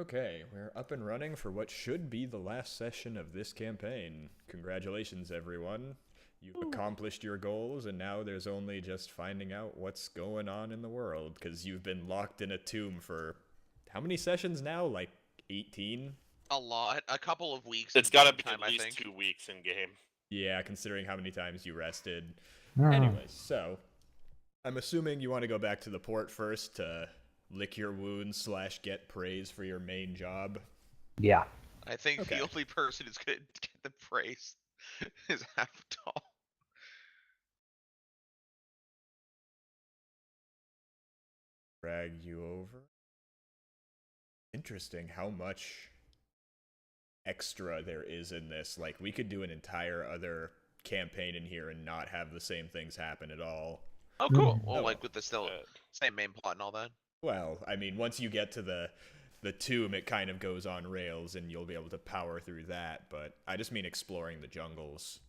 Okay, we're up and running for what should be the last session of this campaign. Congratulations, everyone. You've accomplished your goals, and now there's only just finding out what's going on in the world, because you've been locked in a tomb for how many sessions now? Like 18? A lot. A couple of weeks. It's got to be time, at I least think. 2 weeks in game. Yeah, considering how many times you rested. Hmm. Anyway, so I'm assuming you want to go back to the port first to lick your wounds / get praise for your main job. Yeah. I think Okay. the only person who's gonna get the praise is Avatar. Drag you over. Interesting how much extra there is in this. Like, we could do an entire other campaign in here and not have the same things happen at all. Oh, cool. Mhm. Well, Oh. like with the still same main plot and all that. Well, I mean, once you get to the tomb, it kind of goes on rails and you'll be able to power through that, but I just mean exploring the jungles.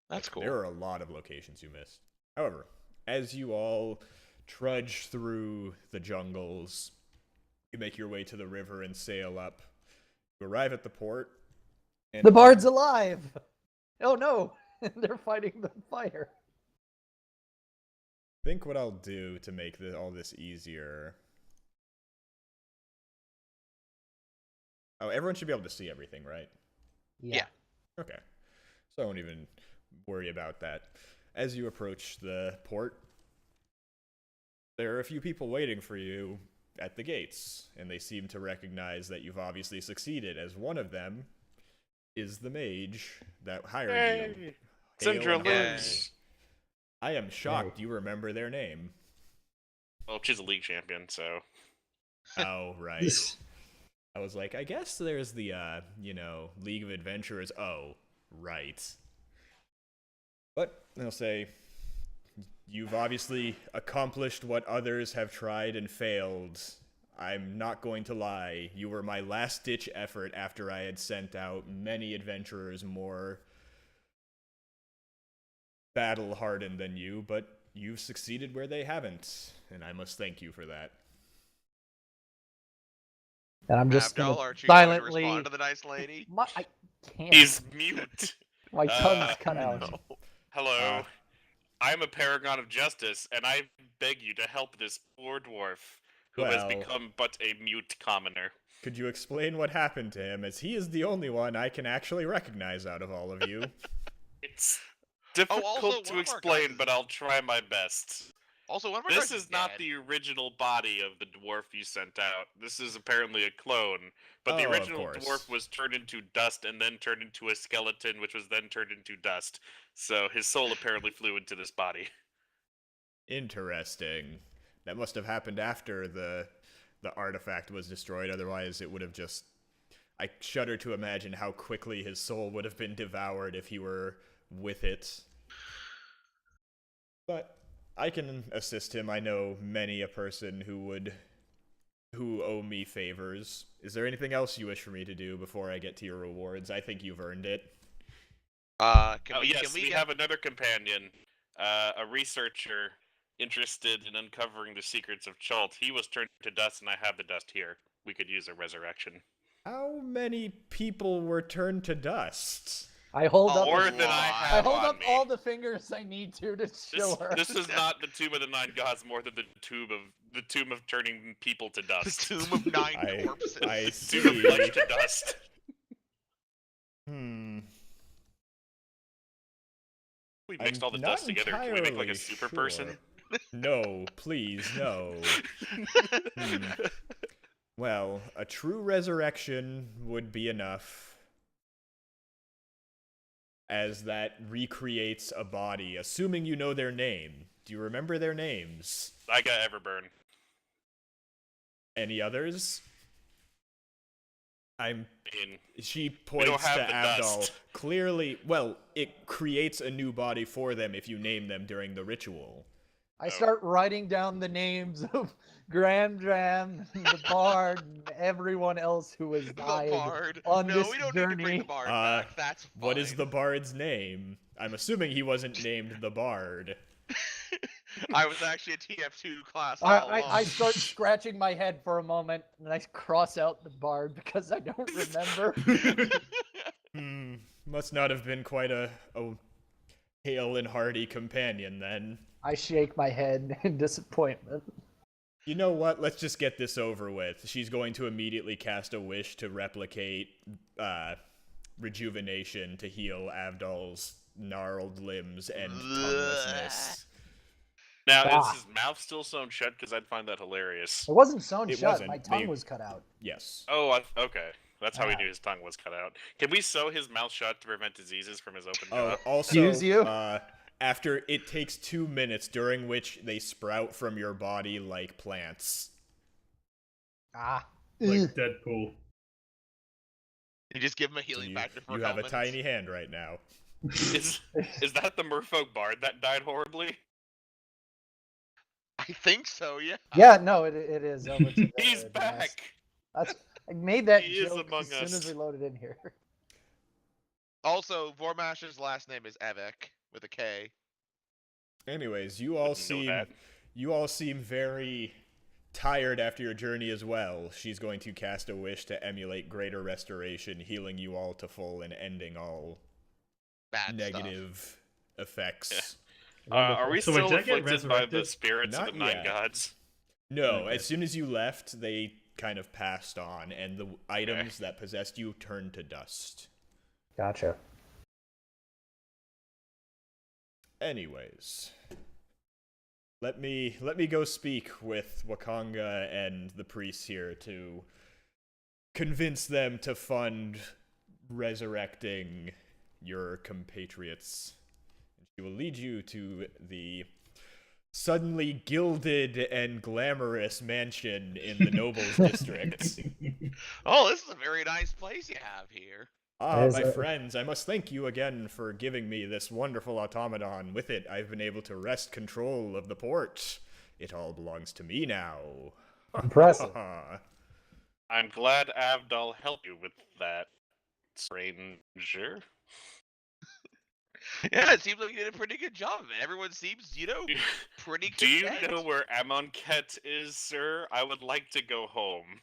That's cool. There are a lot of locations you missed. However, as you all trudge through the jungles, you make your way to the river and sail up. You arrive at the port. And The bard's alive! Oh no! They're fighting the fire. I think what I'll do to make all this easier... Oh, everyone should be able to see everything, right? Yeah. Okay. So I won't even worry about that. As you approach the port, there are a few people waiting for you at the gates, and they seem to recognize that you've obviously succeeded, as one of them is the mage that hired you. Syndra and high. lives. I am shocked you remember their name. Well, she's a league champion, so. Oh, right. I was like, I guess there's the, League of Adventurers. Oh, right. But they'll say, you've obviously accomplished what others have tried and failed. I'm not going to lie. You were my last-ditch effort after I had sent out many adventurers more battle-hardened than you, but you've succeeded where they haven't, and I must thank you for that. And I'm just Abdel, gonna aren't you going to silently. respond to the nice lady? I can't. He's mute. My tongue's cut out. No. Hello. I'm a paragon of justice, and I beg you to help this poor dwarf who has Well- become but a mute commoner. Could you explain what happened to him, as he is the only one I can actually recognize out of all of you? It's difficult also, one to of our explain, guys but I'll try my best. Also, one of our This guys is not dead. the original body of the dwarf you sent out. This is apparently a clone. But the Oh, of original course. dwarf was turned into dust and then turned into a skeleton, which was then turned into dust. So his soul apparently flew into this body. Interesting. That must have happened after the artifact was destroyed, otherwise it would have just... I shudder to imagine how quickly his soul would have been devoured if he were with it. But I can assist him. I know many a person who owe me favors. Is there anything else you wish for me to do before I get to your rewards? I think you've earned it. Yes, we have another companion, a researcher interested in uncovering the secrets of Chult. He was turned to dust, and I have the dust here. We could use a resurrection. How many people were turned to dust? I hold up. More than I I have hold on up me. all the fingers I need to show her. This is not the Tomb of the Nine Gods, more than the tomb of turning people to The dust. Tomb of Nine Corpses. I Tomb of flesh see. to dust. We mixed I'm all the not dust together. Can we make like a entirely super sure. person? No, please, no. Well, a true resurrection would be enough, as that recreates a body, assuming you know their name. Do you remember their names? I got Everburn. Any others? In She don't points have to the Abdal. dust. Clearly, well, it creates a new body for them if you name them during the ritual. I start writing down the names of Grandram, the bard, and everyone else who has The died Bard. on No, this we don't need to bring journey. the Bard back. That's fine. What is the bard's name? I'm assuming he wasn't named the bard. I was actually a TF2 class all I along. start scratching my head for a moment, and I cross out the bard because I don't remember. Must not have been quite a hale and hearty companion then. I shake my head in disappointment. You know what? Let's just get this over with. She's going to immediately cast a wish to replicate rejuvenation to heal Avdol's gnarled limbs and tonguelessness. Now, is Ah. his mouth still sewn shut? Because I'd find that hilarious. It wasn't sewn It shut. wasn't. My tongue They- was cut out. Yes. Oh, okay. That's how we Ah. knew his tongue was cut out. Can we sew his mouth shut to prevent diseases from his open Oh, jaw? also, Excuse you? After it takes 2 minutes, during which they sprout from your body like plants. Ah. Like Deadpool. You just give him a So healing factor for you a have a couple minutes. tiny hand right now. Is that the Merfolk bard that died horribly? I think so, yeah. Yeah, no, it is over to the He's the back. nest. I made that He is joke among as soon as us. we loaded in here. Also, Vormash's last name is Evek with a K. Anyways, you all seem very tired after your journey as well. She's going to cast a wish to emulate greater restoration, healing you all to full and ending all Bad negative effects. Are we So wait, still did I get afflicted by the resurrected? spirits Not of the Nine yet. Gods? No, Okay. as soon as you left, they kind of passed on, and the items that possessed you turned to dust. Gotcha. Anyways, let me go speak with Wakanga and the priests here to convince them to fund resurrecting your compatriots. She will lead you to the suddenly gilded and glamorous mansion in the Nobles District. Oh, this is a very nice place you have here. Ah, Is my it- friends, I must thank you again for giving me this wonderful automaton. With it, I've been able to wrest control of the port. It all belongs to me now. Impressive. I'm glad Avdol helped you with that, stranger. Yeah, it seems like you did a pretty good job. Everyone seems, pretty content. Do you know where Amonkhet is, sir? I would like to go home.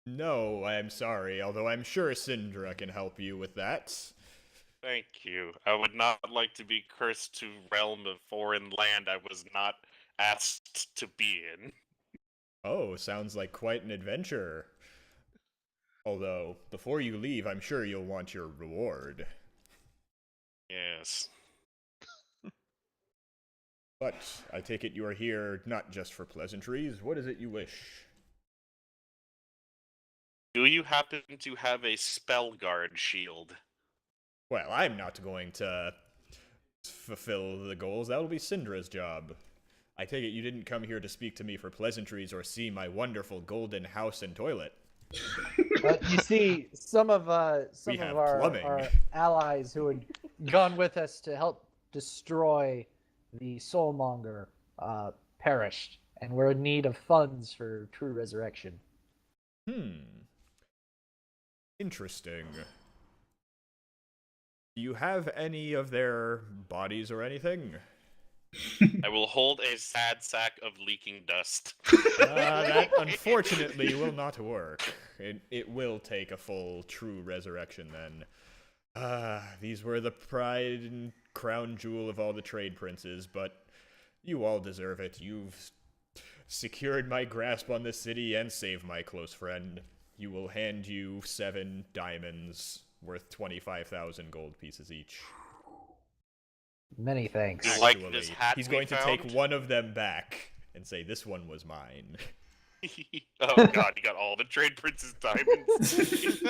No, I'm sorry, although I'm sure Syndra can help you with that. Thank you. I would not like to be cursed to realm of foreign land I was not asked to be in. Oh, sounds like quite an adventure. Although, before you leave, I'm sure you'll want your reward. Yes. But I take it you are here not just for pleasantries. What is it you wish? Do you happen to have a spell guard shield? Well, I'm not going to fulfill the goals. That'll be Syndra's job. I take it you didn't come here to speak to me for pleasantries or see my wonderful golden house and toilet. You see, some of have plumbing. our allies who had gone with us to help destroy the Soulmonger perished, and we're in need of funds for true resurrection. Interesting. Do you have any of their bodies or anything? I will hold a sad sack of leaking dust. That unfortunately will not work. It will take a full, true resurrection then. These were the pride and crown jewel of all the trade princes, but you all deserve it. You've secured my grasp on this city and saved my close friend. You will hand you 7 diamonds worth 25,000 gold pieces each. Many thanks. You like this Actually, hat he's we going to take found? one of them back and say, "This one was mine." Oh god, you got all the trade prince's diamonds.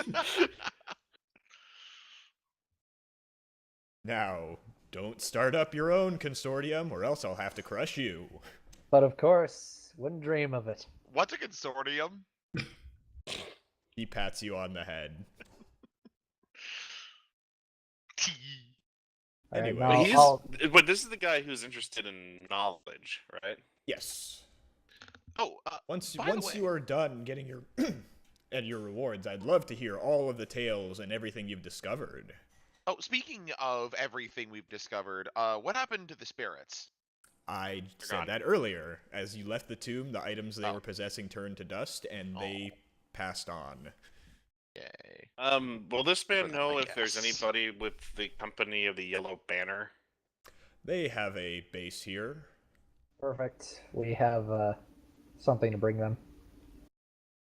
Now, don't start up your own consortium, or else I'll have to crush you. But of course, wouldn't dream of it. What's a consortium? He pats you on the head. All right, Anyway. now He's, I'll- but this is the guy who's interested in knowledge, right? Yes. Oh, Once By the once you way- are done getting your and your rewards, I'd love to hear all of the tales and everything you've discovered. speaking of everything we've discovered, what happened to the spirits? I They're said gone. that earlier. As you left the tomb, the items they Oh. were possessing turned to dust, and they passed on. Yay. Will this man For them, know I if there's guess. anybody with the company of the Yellow Banner? They have a base here. Perfect. We have something to bring them.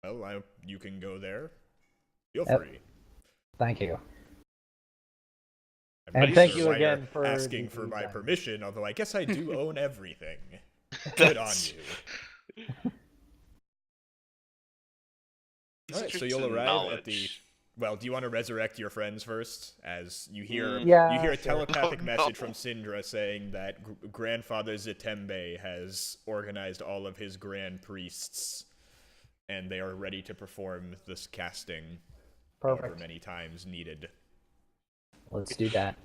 Well, you can go there. Feel Yep. free. Thank you. I'm And not thank sure you why you're again for asking the for my diamond. permission, although I guess I do own everything. Good on That's- you. He's Alright, so interested you'll in arrive at the... knowledge. Well, do you want to resurrect your friends first? As you hear, Yeah, you hear a sure. telepathic Oh, message no. from Syndra saying that Grandfather Zitembe has organized all of his grand priests, and they are ready to perform this casting however Perfect. many times needed. Let's do that.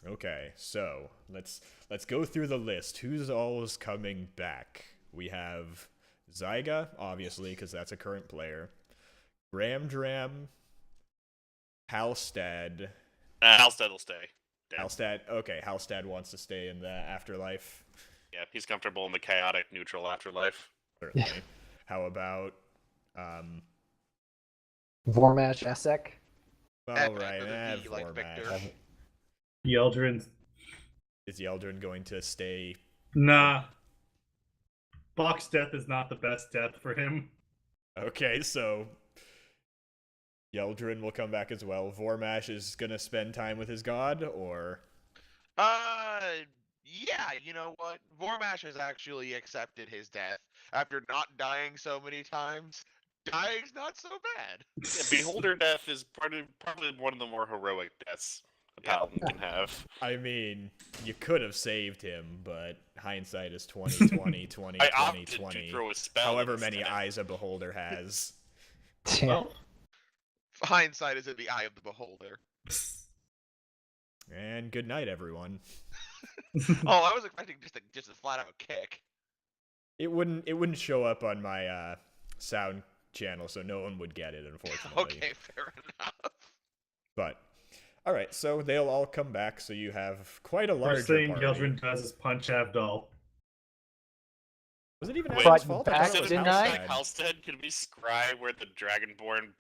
Okay, so let's go through the list. Who's always coming back? We have Zyga, obviously, because that's a current player. Gramdram, Halstad. Halstead will stay. Dead. Halstad, okay, Halstad wants to stay in the afterlife. Yeah, he's comfortable in the chaotic, neutral afterlife. Certainly. How about, Vormash Essek. well, right, Another V, like Vormash. Victor. Yeldrin. Is Yeldrin going to stay? Nah. Box death is not the best death for him. Okay, so Yeldrin will come back as well. Vormash is gonna spend time with his god, or Yeah, you know what? Vormash has actually accepted his death after not dying so many times. Dying's not so bad. Yeah, Beholder death is probably one of the more heroic deaths a paladin can have. I mean, you could have saved him, but hindsight is 20/20, 20, I 20, opted 20. to throw a spell. However many instead. eyes a beholder has. Well, Hindsight is in the eye of the beholder. And good night, everyone. Oh, I was expecting just a flat out kick. It wouldn't show up on my sound channel, so no one would get it, unfortunately. Okay, fair enough. But all right, so they'll all come back. So you have quite a large first thing party. Yeldrin does is punch Avdol. Was it even Wait, Adam's Fighting fault? back, I thought it was didn't Instead I? of Halstead. Halstead, can we scry where the Dragonborn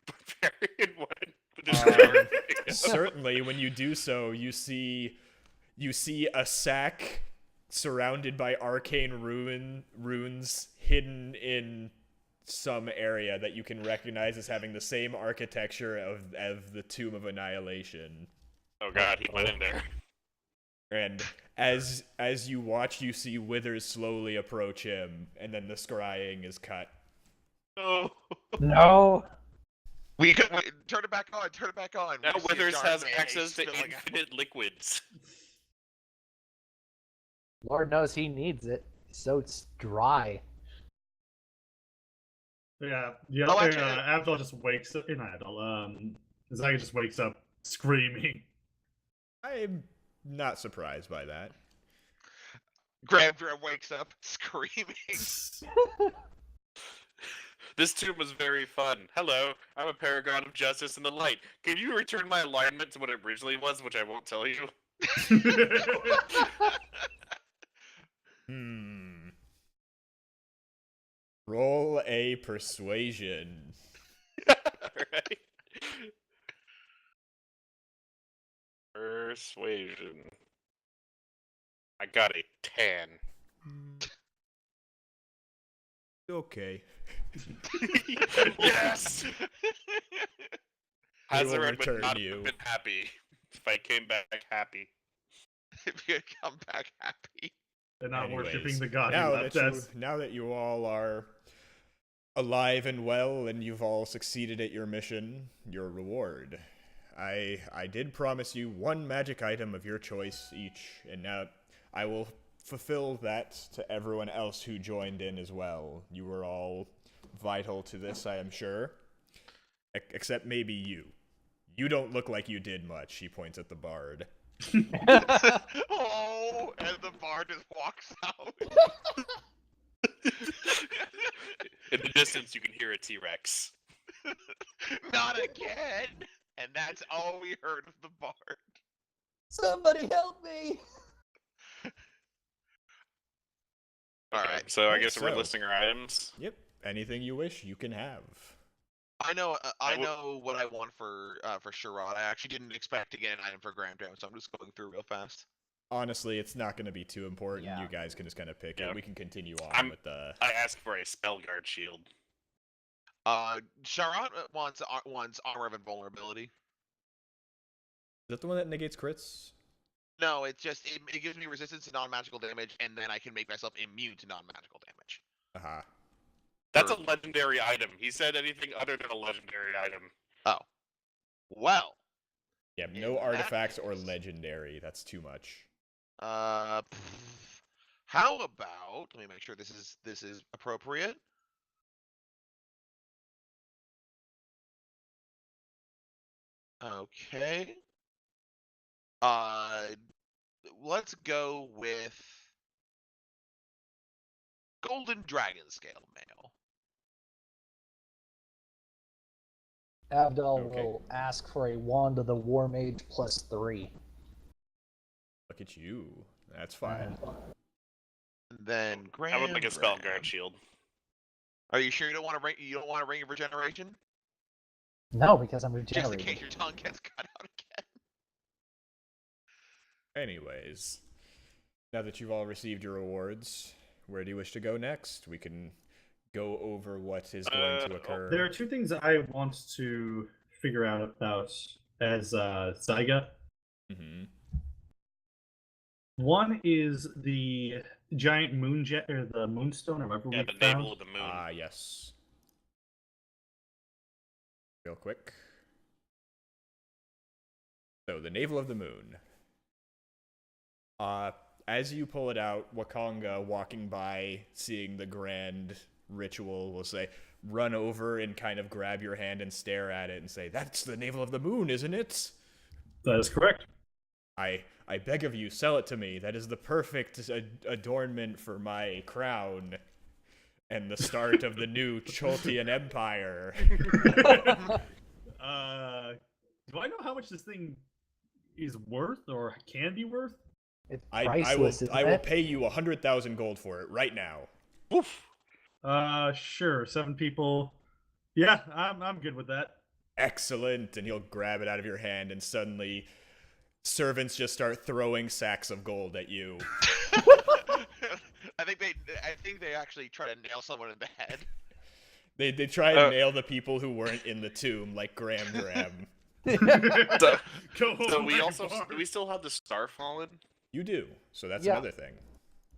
barbarian went? Certainly, when you do so, you see a sack surrounded by arcane runes hidden in some area that you can recognize as having the same architecture of the Tomb of Annihilation. Oh god, he went in there. And as you watch, you see Withers slowly approach him, and then the scrying is cut. No. No. We could turn it back on. Turn it back on. Now We see a Withers dark has mayonnaise access to spilling out. infinite liquids. Lord knows he needs it. So it's dry. Yeah, Oh, actually, Avdol just wakes up. Not Avdol. Zyga just wakes up screaming. I'm not surprised by that. Gramdram wakes up screaming. This tomb was very fun. Hello, I'm a paragon of justice and the light. Can you return my alignment to what it originally was, which I won't tell you? Roll a persuasion. Alright. Persuasion. I got a 10. Okay. Yes! We will Hazard would return not you. have been happy if I came back happy. If you come back happy. They're not Anyways, worshipping the god who now left that us. now that you all are alive and well, and you've all succeeded at your mission, your reward. I did promise you one magic item of your choice each, and now I will fulfill that to everyone else who joined in as well. You were all vital to this, I am sure. Except maybe you. You don't look like you did much, he points at the bard. Oh, and the bard just walks out. In the distance, you can hear a T-Rex. Not again. And that's all we heard of the bard. Somebody help me! So I Alright, guess we're so- listing our items. Yep. Anything you wish, you can have. I know. I w- know what I want for Sherrod. I actually didn't expect to get an item for Graham Jam, so I'm just going through real fast. Honestly, it's not going to be too important. Yeah. You guys can just kind of pick Yeah. it. We can continue on I'm- with the. I asked for a spell guard shield. Sherrod wants armor of invulnerability. Is that the one that negates crits? No, it's just it gives me resistance to non-magical damage, and then I can make myself immune to non-magical damage. Aha. That's a legendary item. He said anything other than a legendary item. Well, Yeah, In no that artifacts or case- legendary. That's too much. how about let me make sure this is appropriate. Okay. Let's go with Golden Dragon Scale Mail. Abdel Okay. will ask for a Wand of the War Mage +3. Look at you. That's fine. And then Graham. I would like a spell guard shield. Are you sure you don't want to bring Ring of Regeneration? No, because I'm Just in regenerating. case your tongue gets cut out again. Anyways, now that you've all received your rewards, where do you wish to go next? We can go over what is going to occur. There are two things that I want to figure out about as Zyga. Mm-hmm. One is the giant moon jet or the moonstone, or whatever Yeah, we the found. navel of the moon. Ah, yes. Real quick. So, the Navel of the Moon. As you pull it out, Wakanga, walking by, seeing the grand ritual, will say, run over and kind of grab your hand and stare at it and say, "That's the Navel of the Moon, isn't it? That is correct. I beg of you, sell it to me. That is the perfect adornment for my crown and the start of the new Choltian Empire." Do I know how much this thing is worth or can be worth? It's I priceless, will isn't will it? pay you 100,000 gold for it right now. Woof. Sure. 7 people. Yeah, I'm good with that. Excellent. And he'll grab it out of your hand, and suddenly servants just start throwing sacks of gold at you. I think they actually try to nail someone in the head. They try and nail the people who weren't in the tomb, like Graham. So, Go so home we like also a bar. we still have the Star Fallen. You do. So that's Yeah. another thing.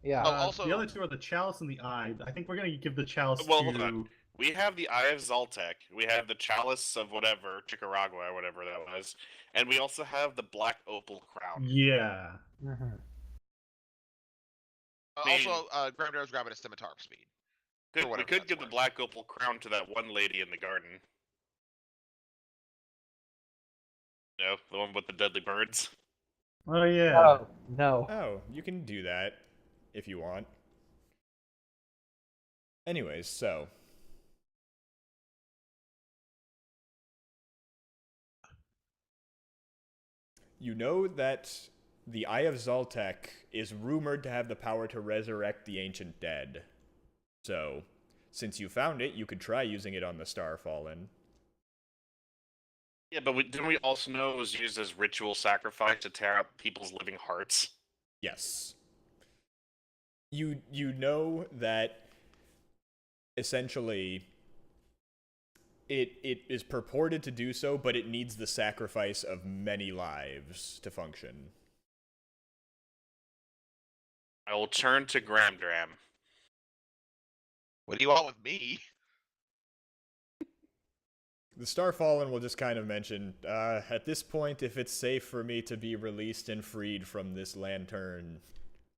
Yeah. Also- the other two are the chalice and the eye. I think we're gonna give the chalice Well, to. hold on. We have the Eye of Zoltek. We have the Chalice of whatever, Chicaragua or whatever that was, and we also have the Black Opal Crown. Yeah. Mhm. Also, Graham Darrow's grabbing a scimitar of speed. We whatever could that's give the worth. Black Opal Crown to that one lady in the garden. No, the one with the deadly birds. Oh yeah. Oh, no. Oh, you can do that if you want. Anyways, so you know that the Eye of Zoltek is rumored to have the power to resurrect the ancient dead. So, since you found it, you could try using it on the Star Fallen. Yeah, but didn't we also know it was used as ritual sacrifice to tear out people's living hearts? Yes. You know that essentially it is purported to do so, but it needs the sacrifice of many lives to function. I will turn to Gramdram. What do you want with me? The Starfallen will just kind of mention, at this point, if it's safe for me to be released and freed from this lantern,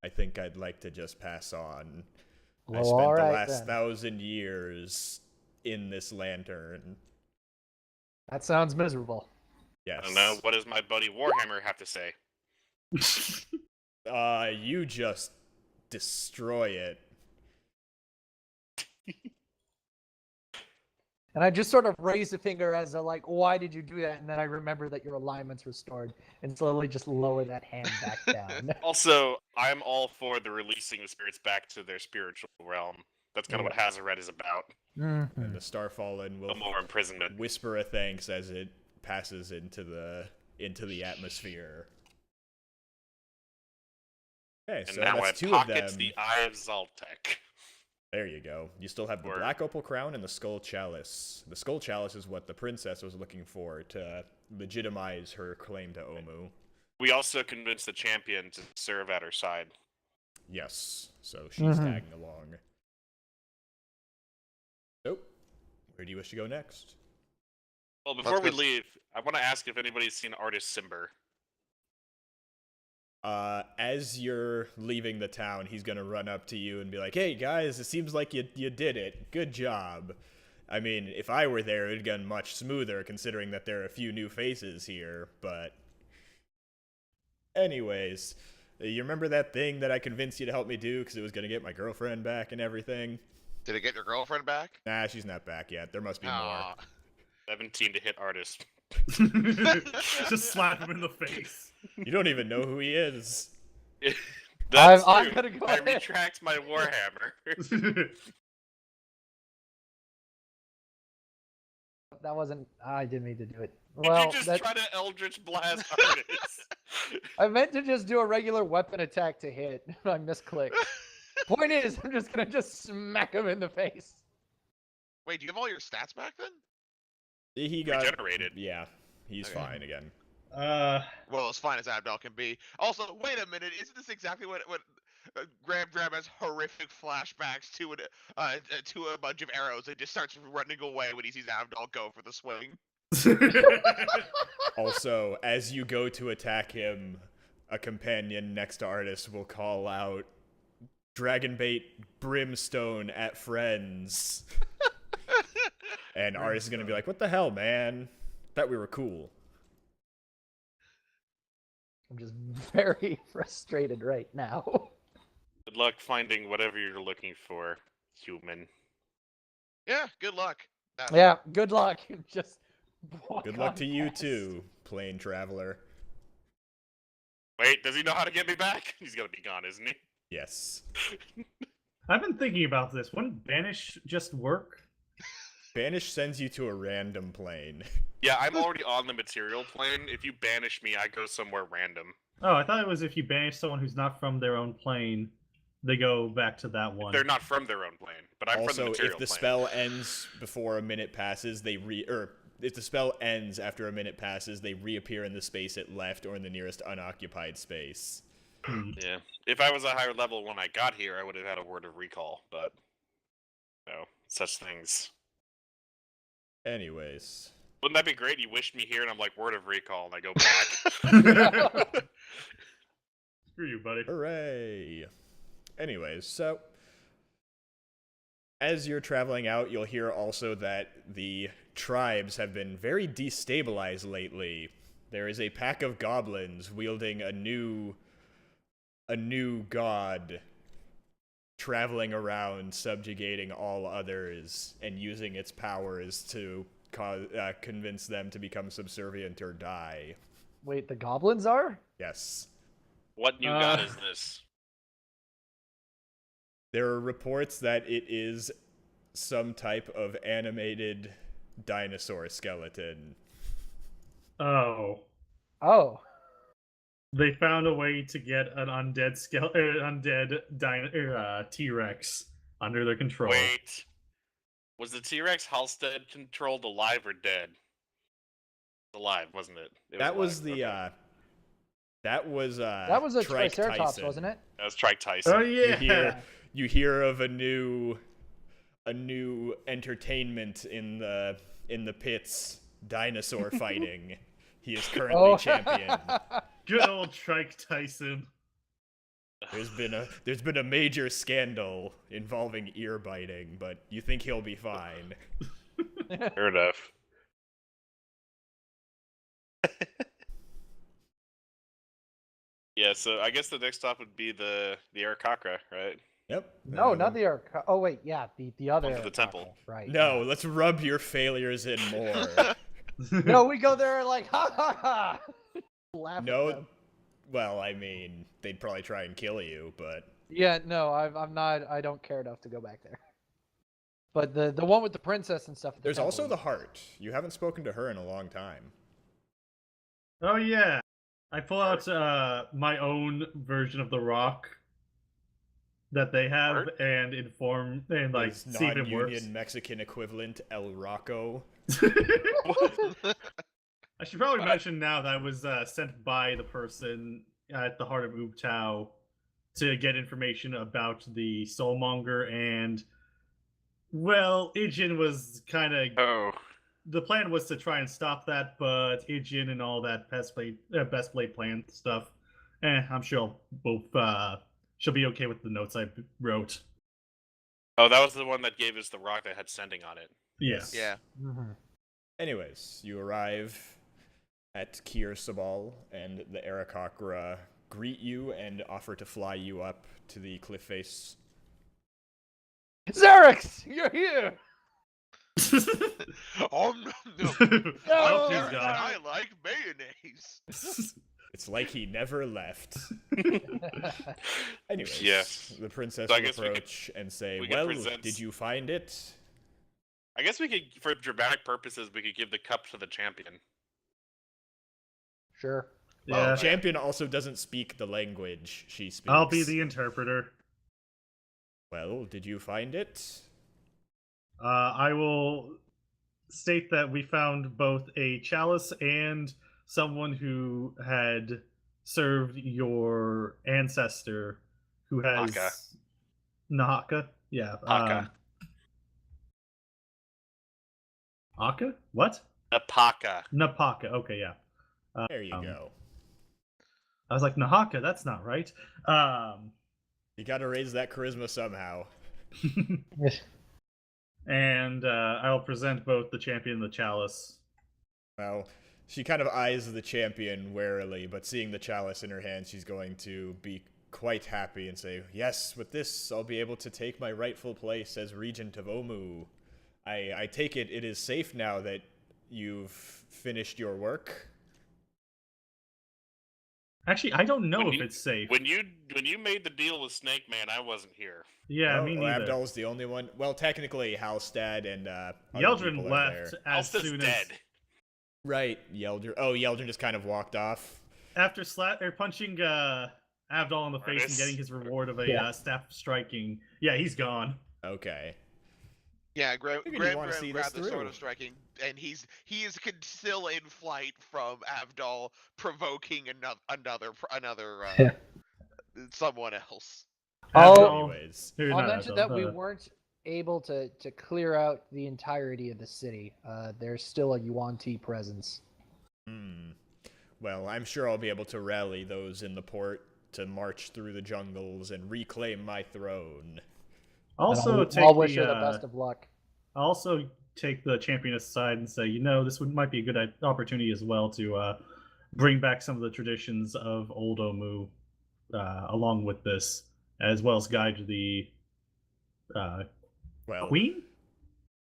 I think I'd like to just pass on. I Well, spent the alright last then. 1,000 years in this lantern. That sounds miserable. Yes. I don't know. What does my buddy Warhammer have to say? You just destroy it. And I just sort of raise a finger as a like, why did you do that? And then I remember that your alignment's restored, and slowly just lower that hand back down. Also, I'm all for the releasing the spirits back to their spiritual realm. That's kind of what Yeah. Hazaret is about. Mm-hmm. And the Starfallen No will more imprisonment. whisper a thanks as it passes into the atmosphere. Okay, And so now that's it two of pockets them. the Eye of Zaltek. There you go. You still have the Word. Black Opal Crown and the Skull Chalice. The Skull Chalice is what the princess was looking for to legitimize her claim to Omu. We also convinced the champion to serve at her side. Yes, so she's Mhm. tagging along. So, where do you wish to go next? Well, before Let's we go- leave, I want to ask if anybody's seen Artist Simber. As you're leaving the town, he's gonna run up to you and be like, "Hey guys, it seems like you did it. Good job." I mean, if I were there, it'd gone much smoother, considering that there are a few new faces here. But, anyways, you remember that thing that I convinced you to help me do because it was gonna get my girlfriend back and everything? Did it get your girlfriend back? Nah, she's not back yet. There must be more. Aw. 17 to hit Artist. Just slap him in the face. You don't even know who he is. That's I'm true. gonna go I ahead. retract my Warhammer. That wasn't. I didn't mean to do it. Did Well, you just that, try to Eldritch Blast Artist? I meant to just do a regular weapon attack to hit. I misclicked. Point is, I'm just gonna just smack him in the face. Wait, do you have all your stats back then? He got Regenerated. Yeah, he's Okay. fine again. Well, as fine as Abdel can be. Also, wait a minute, isn't this exactly what Graham has horrific flashbacks to a bunch of arrows and just starts running away when he sees Abdel go for the swing? Also, as you go to attack him, a companion next to Artist will call out, "Dragonbait brimstone at friends." And Artist is gonna be like, "What the hell, man? Thought we were cool." I'm just very frustrated right now. Good luck finding whatever you're looking for, human. Yeah, good luck. Yeah, good luck. Just walk Good luck on to you past. too, plane traveler. Wait, does he know how to get me back? He's gonna be gone, isn't he? Yes. I've been thinking about this. Wouldn't Banish just work? Banish sends you to a random plane. Yeah, I'm already on the material plane. If you banish me, I go somewhere random. Oh, I thought it was if you banish someone who's not from their own plane, they go back to that one. They're not from their own plane, but I'm from the Also, material if the plane. spell ends before a minute passes, if the spell ends after a minute passes, they reappear in the space it left or in the nearest unoccupied space. Yeah. If I was a higher level when I got here, I would have had a word of recall, but no, such things. Anyways. Wouldn't that be great? You wished me here, and I'm like, word of recall, and I go back. Screw you, buddy. Hooray! Anyways, so as you're traveling out, you'll hear also that the tribes have been very destabilized lately. There is a pack of goblins wielding a new god, traveling around, subjugating all others, and using its powers to convince them to become subservient or die. Wait, the goblins are? Yes. What new god is this? There are reports that it is some type of animated dinosaur skeleton. Oh. Oh. They found a way to get an undead T-Rex under their control. Wait. Was the T-Rex Halstead controlled alive or dead? Alive, wasn't it? That was alive. the Okay. that was a Trike Triceratops, Tyson. wasn't it? That was Trike Tyson. Oh yeah. You hear of a new entertainment in the pits, dinosaur fighting. He is currently champion. Good old Trike Tyson. There's been a major scandal involving ear biting, but you think he'll be fine. Fair enough. Yeah, so I guess the next stop would be the Arakakra, right? Yep. No, not the Arc. Oh wait, yeah, the other. One to the temple. Right. No, yeah. let's rub your failures in more. No, we go there like ha ha ha. Laugh No. at them. Well, I mean, they'd probably try and kill you, but Yeah, no, I'm not. I don't care enough to go back there. But the one with the princess and stuff. At the there's also temple the heart. You haven't spoken to her in a long time. Oh yeah, I pull out my own version of the rock that they have Art? and inform and like His see if it works. non-union Mexican equivalent, El Rocco. I should probably mention now that I was sent by the person at the heart of Ubtao to get information about the Soulmonger, and well, Ijin was kind of. Oh. The plan was to try and stop that, but Ijin and all that best blade plan stuff. I'm sure she'll be okay with the notes I wrote. Oh, that was the one that gave us the rock that had sending on it. Yes. Yeah. Mhm. Anyways, you arrive at Kir Sabal, and the Arakocra greet you and offer to fly you up to the cliff face. Xerix, you're here. Oh no! Oh, I'm please, Derek, and God. I like mayonnaise. It's like he never left. Anyways, Yes. the princess So I will guess we could- approach and say, we could well, present- did you find it? I guess we could, for dramatic purposes, we could give the cup to the champion. Sure. Well, Yeah. champion also doesn't speak the language she speaks. I'll be the interpreter. Well, did you find it? I will state that we found both a chalice and someone who had served your ancestor, who has Haka. Nahaka. Yeah. Haka. Haka? What? Napaka. Napaka. Okay, yeah. There you go. I was like, Nahaka, that's not right. You gotta raise that charisma somehow. And I'll present both the champion and the chalice. Well, she kind of eyes the champion warily, but seeing the chalice in her hand, she's going to be quite happy and say, yes, with this, I'll be able to take my rightful place as regent of Omu. I take it is safe now that you've finished your work? Actually, I don't know When if you- it's safe. When you made the deal with Snake Man, I wasn't here. Yeah, Oh, me oh, neither. Abdal's the only one. Well, technically, Halstad and other Yeldrin people are left there. as Alsta's soon dead. as Right, Yeldrin. Oh, Yeldrin just kind of walked off. after punching Abdal in the face and Artis. getting his reward of a Yeah. Staff striking. Yeah, he's gone. Okay. Yeah, Graham Figured you'd wanna see this grabbed the sword through. of striking, and he is still in flight from Abdal, provoking another Yeah. someone else. Oh. Abdal- Anyways. or I'll not mention Abdal, that we weren't able to clear out the entirety of the city. There's still a Yuan Ti presence. Well, I'm sure I'll be able to rally those in the port to march through the jungles and reclaim my throne. Also, And take I'll wish her the, the best of luck. also take the champion aside and say, this might be a good opportunity as well to bring back some of the traditions of old Omu along with this, as well as guide the Well, queen.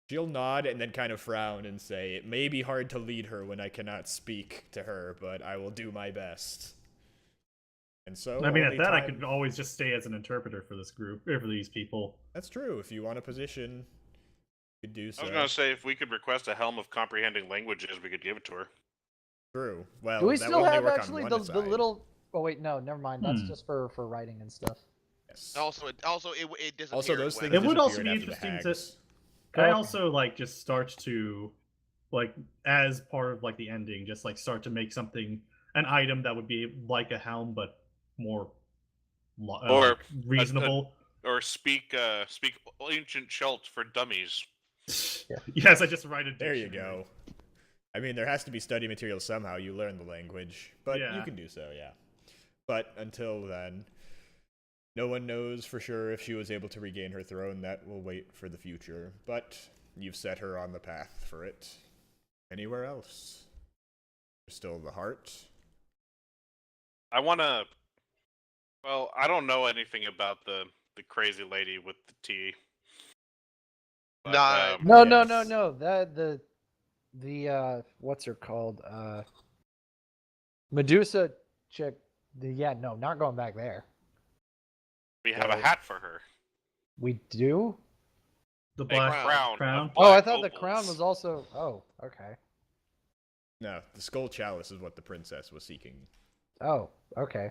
she'll nod and then kind of frown and say, it may be hard to lead her when I cannot speak to her, but I will do my best. And so, I mean, at only that, I time- could always just stay as an interpreter for this group, or for these people. That's true. If you want a position, you could do so. I was gonna say if we could request a helm of comprehending languages, we could give it to her. True. Well, Do we that still will only have work on actually one the side. little? Oh wait, no, never mind. That's Hmm. just for writing and stuff. Yes. Also, it disappeared. Also, those when- things It would also disappeared be after the interesting to- hags. Can I Okay. also just start to as part of the ending, just start to make something, an item that would be like a helm but more Or reasonable. Or speak ancient Chult for dummies. Yes, I just write it. There you go. I mean, there has to be study material somehow. You learn the language, but Yeah. you can do so, yeah. But until then, no one knows for sure if she was able to regain her throne. That will wait for the future. But you've set her on the path for it. Anywhere else? There's still the heart. I wanna. Well, I don't know anything about the the crazy lady with the tea. But, Nah, No. Yes. The what's her called? Medusa chick. Yeah, no, not going back there. we have a Well- hat for her. We do? The A black crown. crown. Of Oh, I black thought the crown opals. was also. Oh, okay. No, the skull chalice is what the princess was seeking. Oh, okay.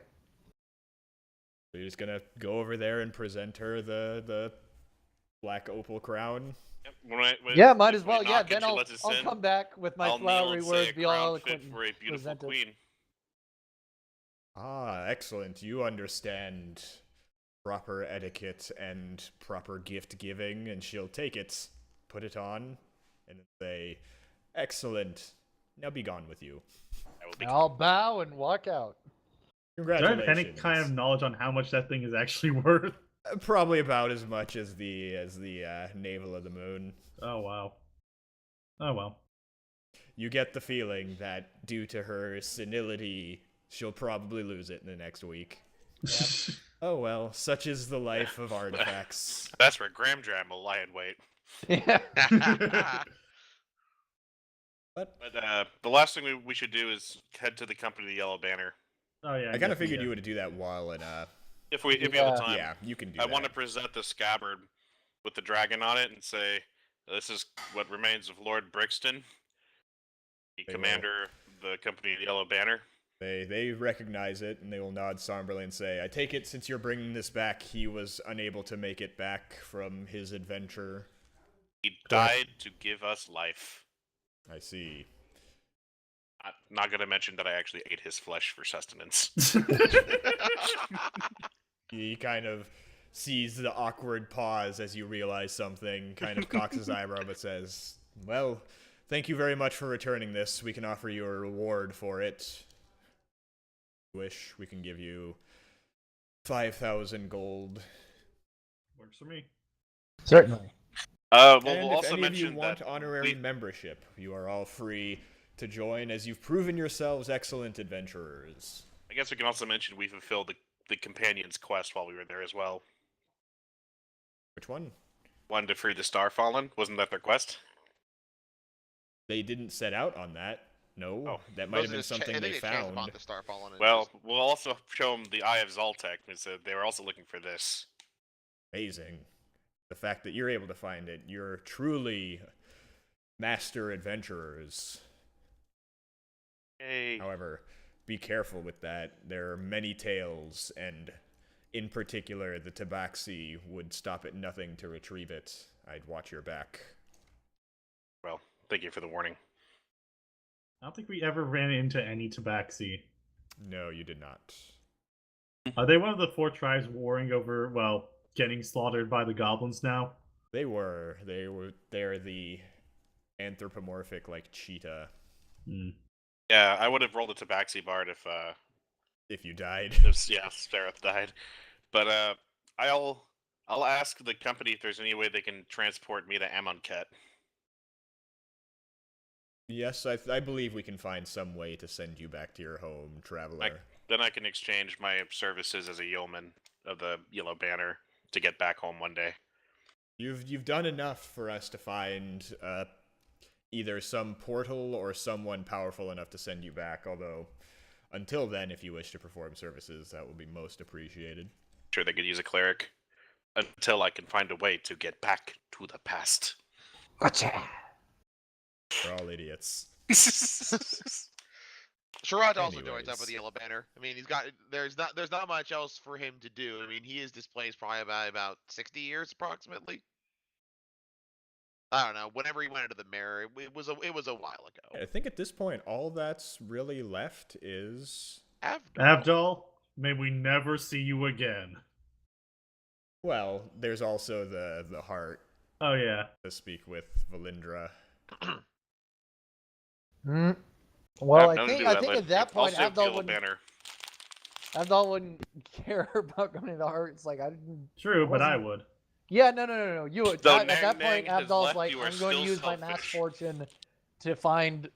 So you're just gonna go over there and present her the black opal crown. Yep, Yeah, might if as we well. Yeah, knock and then she I'll lets us I'll in, come back with my I'll kneel flowery and say words, a be all crown eloquent, fit for a beautiful present it. queen. Ah, excellent. You understand proper etiquette and proper gift giving, and she'll take it, put it on, and say, "Excellent. Now be gone with you." I will be I'll bow and walk out. Do I have Congratulations. any kind of knowledge on how much that thing is actually worth? Probably about as much as the navel of the moon. Oh wow. Oh well. You get the feeling that due to her senility, she'll probably lose it in the next week. Oh well, such is the life of artifacts. That's where Graham Dram will lie in wait. Yeah. But But the last thing we should do is head to the company of the Yellow Banner. Oh yeah. I kind of guess, figured yeah. you would do that while in If we have Yeah. time. yeah, you can do I that. want to present the scabbard with the dragon on it and say, "This is what remains of Lord Brixton, the They commander of the company of the Yellow Banner." They recognize it and they will nod somberly and say, "I take it since you're bringing this back, he was unable to make it back from his adventure." He died to give us life. I see. I'm not going to mention that I actually ate his flesh for sustenance. He kind of sees the awkward pause as you realize something, kind of cocks his eyebrow, but says, "Well, thank you very much for returning this. We can offer you a reward for it. If you wish, we can give you 5,000 gold. Works for me. Certainly. Well, And we'll if also any of you mention want that honorary we- membership, you are all free to join, as you've proven yourselves excellent adventurers." I guess we can also mention we fulfilled the companion's quest while we were there as well. Which one? One to free the Starfallen. Wasn't that their quest? They didn't set out on that. No, Oh. that might have been Those are just something I they think changed found. about the Starfallen. and Well, just- we'll also show them the Eye of Zoltek, because they were also looking for this. Amazing. The fact that you're able to find it, you're truly master adventurers. Hey. However, be careful with that. There are many tales, and in particular, the Tabaxi would stop at nothing to retrieve it. I'd watch your back. Well, thank you for the warning. I don't think we ever ran into any Tabaxi. No, you did not. Are they one of the 4 tribes warring over, well, getting slaughtered by the goblins now? They're the anthropomorphic, like, cheetah, Hmm. Yeah, I would have rolled a Tabaxi Bard if you died. Seraph died. But I'll ask the company if there's any way they can transport me to Amonkhet. Yes, I believe we can find some way to send you back to your home, traveler. Then I can exchange my services as a yeoman of the Yellow Banner to get back home one day. You've done enough for us to find either some portal or someone powerful enough to send you back, although until then, if you wish to perform services, that will be most appreciated. Sure, they could use a cleric until I can find a way to get back to the past. Gotcha. We're all idiots. Sherrod also joins Anyways. up with the Yellow Banner. I mean, there's not much else for him to do. I mean, he is displaced probably about 60 years approximately. I don't know. Whenever he went into the mirror, it was a while ago. I think at this point, all that's really left is... Abdul, may we never see you again. Well, there's also the heart Oh yeah. to speak with Valindra. Well, I've known to do I think but at that point, also Abdul Yellow wouldn't, Banner. Abdul wouldn't care about going to the heart. It's like I didn't. True, but I wasn't- would. Yeah, no. You would. Though At that Nang point, has Abdul's left, like, you are I'm going to still use my mass selfish." fortune to find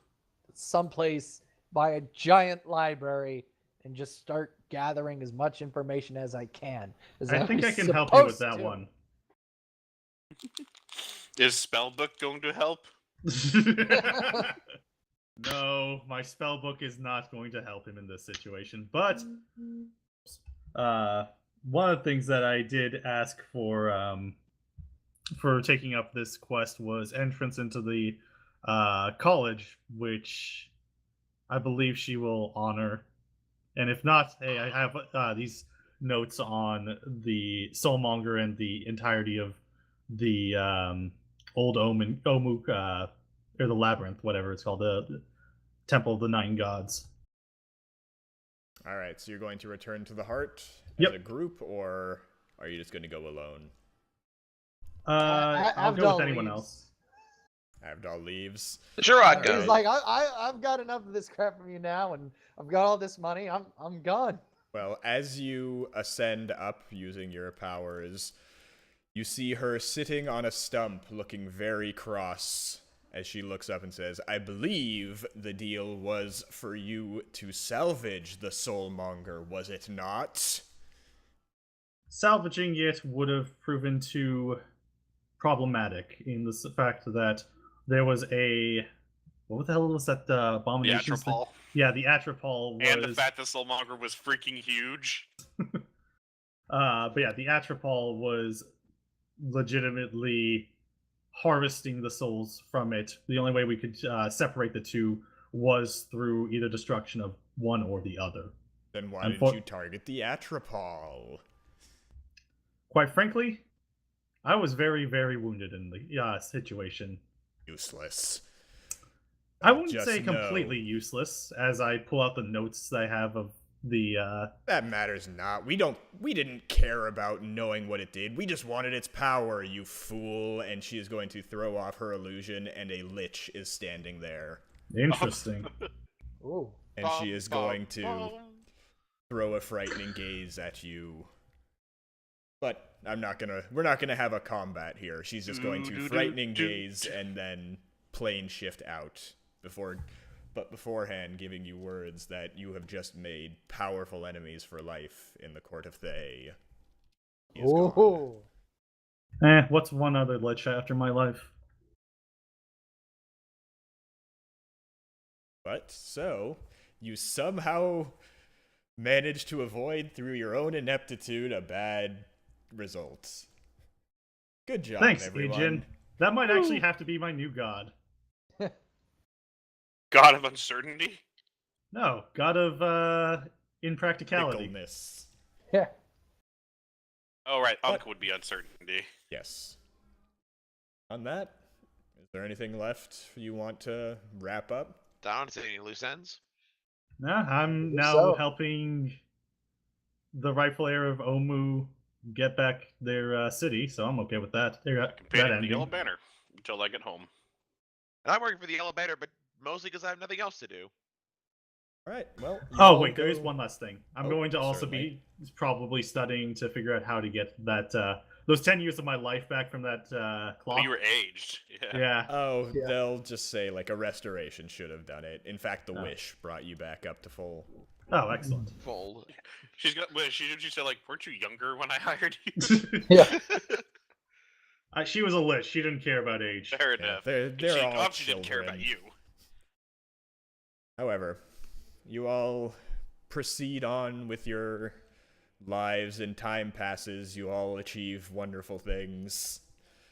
someplace, buy a giant library, and just start gathering as much information as I can. As I think I was can help you with supposed that to. one. Is Spellbook going to help? No, my spell book is not going to help him in this situation. But one of the things that I did ask for taking up this quest was entrance into the college, which I believe she will honor. And if not, hey, I have these notes on the Soulmonger and the entirety of the old Omuk, or the Labyrinth, whatever it's called, the Temple of the Nine Gods. All right, so you're going to return to the heart as Yep. a group, or are you just going to go alone? I'll go with anyone else. Avdol leaves. Sure, I'd All go. He's like, I've got enough of this crap from you now, and I've got all this money. I'm gone. Well, as you ascend up using your powers, you see her sitting on a stump looking very cross as she looks up and says, I believe the deal was for you to salvage the Soulmonger, was it not? Salvaging it would have proven too problematic in the fact that there was a... What the hell was that The abomination? Atropol. Yeah, the Atropol was... And the fact that Soulmonger was freaking huge. But yeah, the Atropol was legitimately harvesting the souls from it. The only way we could separate the two was through either destruction of one or the other. Then why didn't you target the Atropol? Quite frankly, I was very, very wounded in the situation. Useless. I wouldn't Just say know- completely useless, as I pull out the notes that I have of the... That matters not. We didn't care about knowing what it did. We just wanted its power, you fool. And she is going to throw off her illusion, and a lich is standing there. Interesting. Ooh. And she is going to throw a frightening gaze at you. But we're not gonna have a combat here. She's just going to frightening gaze and then plane shift out beforehand giving you words that you have just made powerful enemies for life in the court of Thay. He is gone. Ooh. What's one other lich after my life? But so you somehow managed to avoid through your own ineptitude a bad result. Good job, Thanks, everyone. Ijin. That might actually have to be my new god. God of Uncertainty? No, god of impracticality. Fickleness. Yeah. Oh, right. What? Unk would be Uncertainty. Yes. On that, is there anything left you want to wrap up? I don't see any loose ends. Nah, I'm now So- helping the rightful heir of Omu get back their city, so I'm okay with that. That Companion to the ending. Yellow Banner until I get home. And I'm working for the elevator, but mostly because I have nothing else to do. All right. Well. you Oh all wait, there is go- one last thing. I'm Oh, going to also certainly. be probably studying to figure out how to get that those 10 years of my life back from that Oh, clock. you were aged. Yeah. Yeah. Oh, Yeah. they'll just say like a restoration should have done it. In fact, the Oh. wish brought you back up to full. Oh, excellent. Fold. She's got. Well, she said like, weren't you younger when I hired you? Yeah. She was a lich. She didn't care about age. Fair Yeah, enough. they're She all obviously didn't care about children. you. However, you all proceed on with your lives, and time passes. You all achieve wonderful things.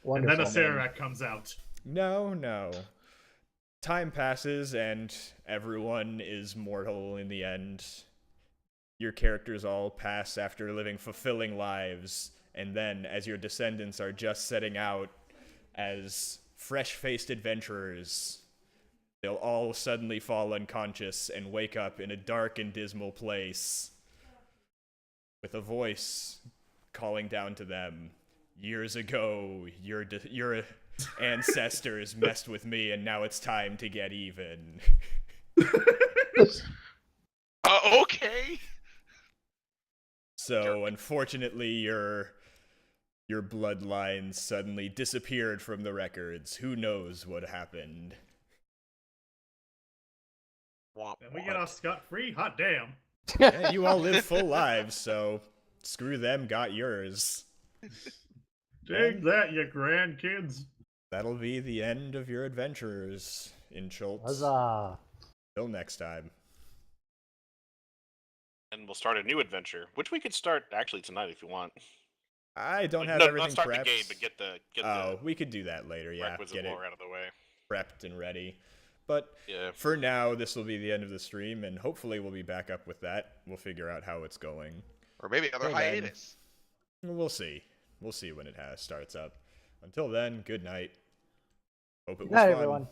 And then a Wonderful. Sararak comes out. No. Time passes, and everyone is mortal in the end. Your characters all pass after living fulfilling lives, and then, as your descendants are just setting out as fresh-faced adventurers, they'll all suddenly fall unconscious and wake up in a dark and dismal place with a voice calling down to them, years ago, your ancestors messed with me, and now it's time to get even. Okay. So, unfortunately, your bloodline suddenly disappeared from the records. Who knows what happened? Womp, And we get womp. off scot-free? Hot damn. Yeah, you all live full lives, so screw them, got yours. Take that, you grandkids. That'll be the end of your adventures in Schultz. Huzzah! Till next time. And we'll start a new adventure, which we could start actually tonight if you want. I don't Like, have no, everything not start prepped. the game, but get Oh, we could do that later, the yeah. requisite Get it lore out of the way. prepped and ready. But Yeah. for now, this will be the end of the stream, and hopefully we'll be back up with that. We'll figure out how it's going. Or maybe another Till then. hiatus. We'll see. We'll see when it starts up. Until then, good night. Hope it was Good night, fun. everyone.